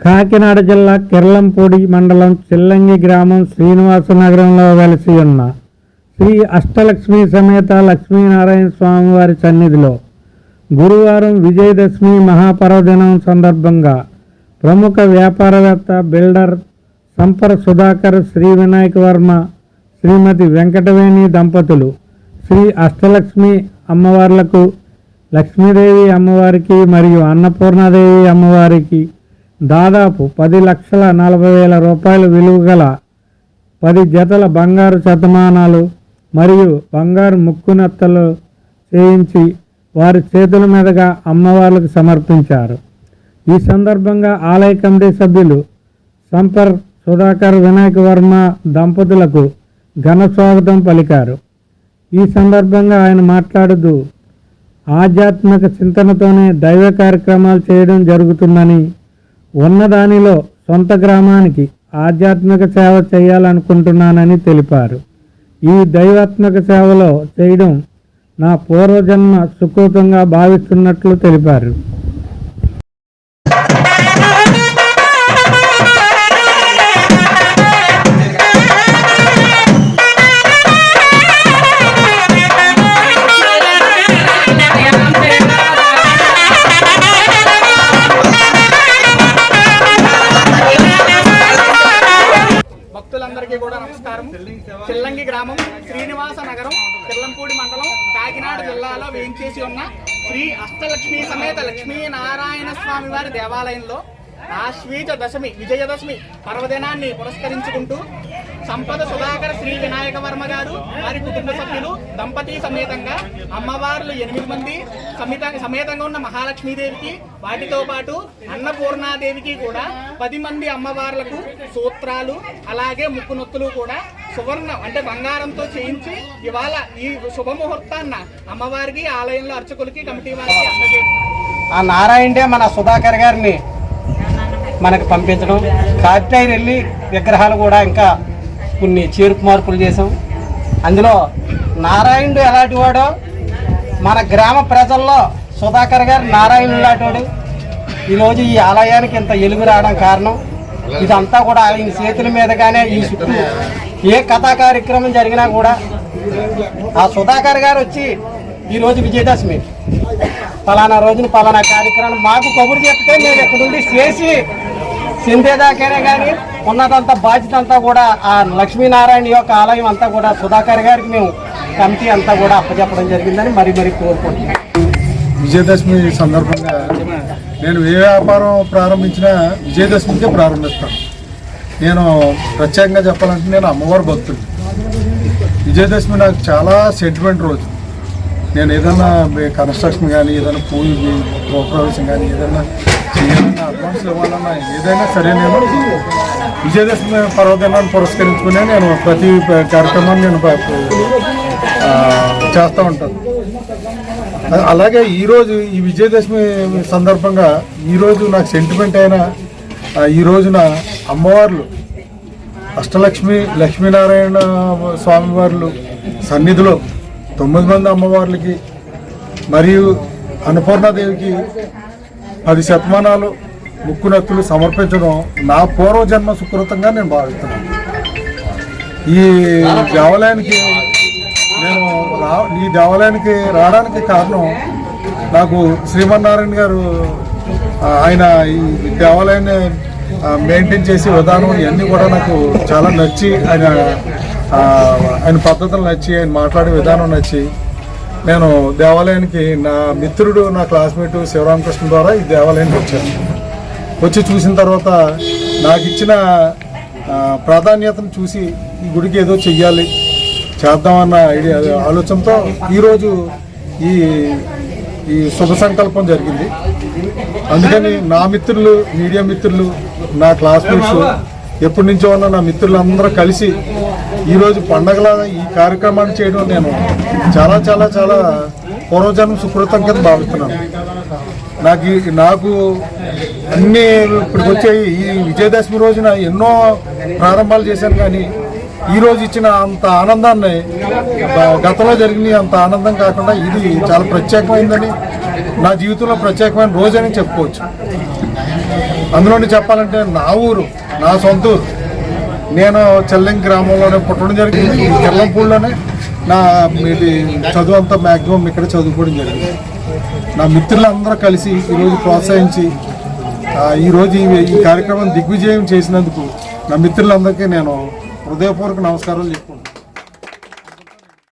కాకినాడ జిల్లా కిర్లంపూడి మండలం చిల్లంగి గ్రామం శ్రీనివాసనగరంలో వెలిసి ఉన్న శ్రీ అష్టలక్ష్మి సమేత లక్ష్మీనారాయణ స్వామివారి సన్నిధిలో గురువారం విజయదశమి మహాపర్వదినం సందర్భంగా ప్రముఖ వ్యాపారవేత్త బిల్డర్ సంపర సుధాకర్, శ్రీ వినాయక వర్మ, శ్రీమతి వెంకటవేణి దంపతులు శ్రీ అష్టలక్ష్మి అమ్మవార్లకు, లక్ష్మీదేవి అమ్మవారికి మరియు అన్నపూర్ణాదేవి అమ్మవారికి దాదాపు 10,40,000 రూపాయల విలువ గల 10 జతల బంగారు శతమానాలు మరియు బంగారు ముక్కునత్తలు చేయించి వారి చేతుల మీదుగా అమ్మవార్లకు సమర్పించారు. ఈ సందర్భంగా ఆలయ కమిటీ సభ్యులు సంపర్ సుధాకర్, వినాయక వర్మ దంపతులకు ఘన స్వాగతం పలికారు. ఈ సందర్భంగా ఆయన మాట్లాడుతూ ఆధ్యాత్మిక చింతనతోనే దైవ కార్యక్రమాలు చేయడం జరుగుతుందని, ఉన్నదానిలో సొంత గ్రామానికి ఆధ్యాత్మిక సేవ చేయాలనుకుంటున్నానని తెలిపారు. ఈ దైవాత్మక సేవలో చేయడం నా పూర్వజన్మ సుకృతంగా భావిస్తున్నట్లు తెలిపారు. భక్తులందరికీ కూడా నమస్కారం. చిల్లంగి గ్రామం శ్రీనివాస నగరం కిర్లంపూడి మండలం కాకినాడ జిల్లాలో వేయించేసి ఉన్న శ్రీ అష్టలక్ష్మి సమేత లక్ష్మీనారాయణ స్వామి వారి దేవాలయంలో ఆశ్వీజ దశమి విజయదశమి పర్వదినాన్ని పురస్కరించుకుంటూ సంపద సుధాకర్, శ్రీ వినాయక వర్మ గారు వారి కుటుంబ సభ్యులు దంపతి సమేతంగా అమ్మవార్లు 8 మంది సమేతంగా ఉన్న మహాలక్ష్మీదేవికి, వాటితో పాటు అన్నపూర్ణాదేవికి కూడా 10 మంది అమ్మవార్లకు సూత్రాలు అలాగే ముక్కునొత్తులు కూడా సువర్ణం అంటే బంగారంతో చేయించి ఇవాళ ఈ శుభముహూర్తాన్న అమ్మవారికి ఆలయంలో అర్చకులకి కమిటీ వారికి అందజేయడం. ఆ నారాయణే మన సుధాకర్ గారిని మనకు పంపించడం, కాకినాడ వెళ్ళి విగ్రహాలు కూడా ఇంకా కొన్ని చేర్పు మార్పులు చేసాం. అందులో నారాయణుడు ఎలాంటి వాడో మన గ్రామ ప్రజల్లో సుధాకర్ గారు నారాయణుడు లాంటివాడు. ఈరోజు ఈ ఆలయానికి ఇంత ఎలుగు రావడం కారణం ఇదంతా కూడా ఆయన చేతుల మీదగానే. ఈ చుట్టూ ఏ కథా కార్యక్రమం జరిగినా కూడా ఆ సుధాకర్ గారు వచ్చి ఈరోజు విజయదశమి పలానా రోజున పలానా కార్యక్రమం మాకు కబురు చెప్తే మేము ఎక్కడుండి చేసి చిందేదాకైనా కానీ ఉన్నదంతా బాధ్యత అంతా కూడా ఆ లక్ష్మీనారాయణ యొక్క ఆలయం అంతా కూడా సుధాకర్ గారికి మేము కమిటీ అంతా కూడా అప్పచెప్పడం జరిగిందని మరీ కోరుకుంటున్నాం. విజయదశమి సందర్భంగా నేను ఏ వ్యాపారం ప్రారంభించినా విజయదశమికే ప్రారంభిస్తాను. నేను ప్రత్యేకంగా చెప్పాలంటే నేను అమ్మవారి భక్తుడు. విజయదశమి నాకు చాలా సెంటిమెంట్ రోజు. నేను ఏదైనా కన్స్ట్రక్షన్ కానీ, ఏదైనా పూజ గృహప్రవేశం కానీ, ఏదైనా చేయాలన్నా అడ్వాన్స్ ఇవ్వాలన్నా ఏదైనా సరే నేను విజయదశమి పర్వదినాన్ని పురస్కరించుకునే నేను ప్రతి కార్యక్రమాన్ని నేను చేస్తూ ఉంటాను. అలాగే ఈరోజు ఈ విజయదశమి సందర్భంగా ఈరోజు నాకు సెంటిమెంట్ అయిన ఈ రోజున అమ్మవార్లు అష్టలక్ష్మి లక్ష్మీనారాయణ స్వామివార్లు సన్నిధిలో 9 మంది అమ్మవార్లకి మరియు అన్నపూర్ణాదేవికి 10 శతమానాలు ముక్కునత్తులు సమర్పించడం నా పూర్వజన్మ సుకృతంగా నేను భావిస్తున్నాను. ఈ దేవాలయానికి ఈ దేవాలయానికి రావడానికి కారణం నాకు శ్రీమన్నారాయణ గారు ఆయన ఈ దేవాలయాన్ని మెయింటైన్ చేసే విధానం ఇవన్నీ కూడా నాకు చాలా నచ్చి ఆయన పద్ధతులు నచ్చి ఆయన మాట్లాడే విధానం నచ్చి నేను దేవాలయానికి నా మిత్రుడు నా క్లాస్మేటు శివరామకృష్ణ ద్వారా ఈ దేవాలయానికి వచ్చాను. వచ్చి చూసిన తర్వాత నాకు ఇచ్చిన ప్రాధాన్యతను చూసి ఈ గుడికి ఏదో చెయ్యాలి చేద్దామన్న ఆలోచనతో ఈరోజు ఈ శుభ సంకల్పం జరిగింది. అందుకని నా మిత్రులు, మీడియా మిత్రులు, నా క్లాస్మేట్స్, ఎప్పటి నుంచో ఉన్న నా మిత్రులందరూ కలిసి ఈరోజు పండగల ఈ కార్యక్రమాన్ని చేయడం నేను చాలా చాలా చాలా పూర్వజన్మ సుకృతం కింద భావిస్తున్నాను. నాకు అన్నీ ఇప్పటికి వచ్చాయి. ఈ విజయదశమి రోజున ఎన్నో ప్రారంభాలు చేశాను, కానీ ఈరోజు ఇచ్చిన అంత ఆనందాన్ని గతంలో జరిగిన అంత ఆనందం కాకుండా ఇది చాలా ప్రత్యేకమైందని, నా జీవితంలో ప్రత్యేకమైన రోజని చెప్పుకోవచ్చు. అందులోని చెప్పాలంటే నా ఊరు, నా సొంత ఊరు. నేను చెల్లంగి గ్రామంలోనే పుట్టడం జరిగింది. ఈ కిర్లంపూడిలోనే నా ఇది చదువు అంతా మ్యాక్సిమం ఇక్కడ చదువుకోవడం జరిగింది. నా మిత్రులందరూ కలిసి ఈరోజు ప్రోత్సహించి ఈరోజు ఈ కార్యక్రమం దిగ్విజయం చేసినందుకు నా మిత్రులందరికీ నేను హృదయపూర్వక నమస్కారాలు చెప్పుకుంటాను.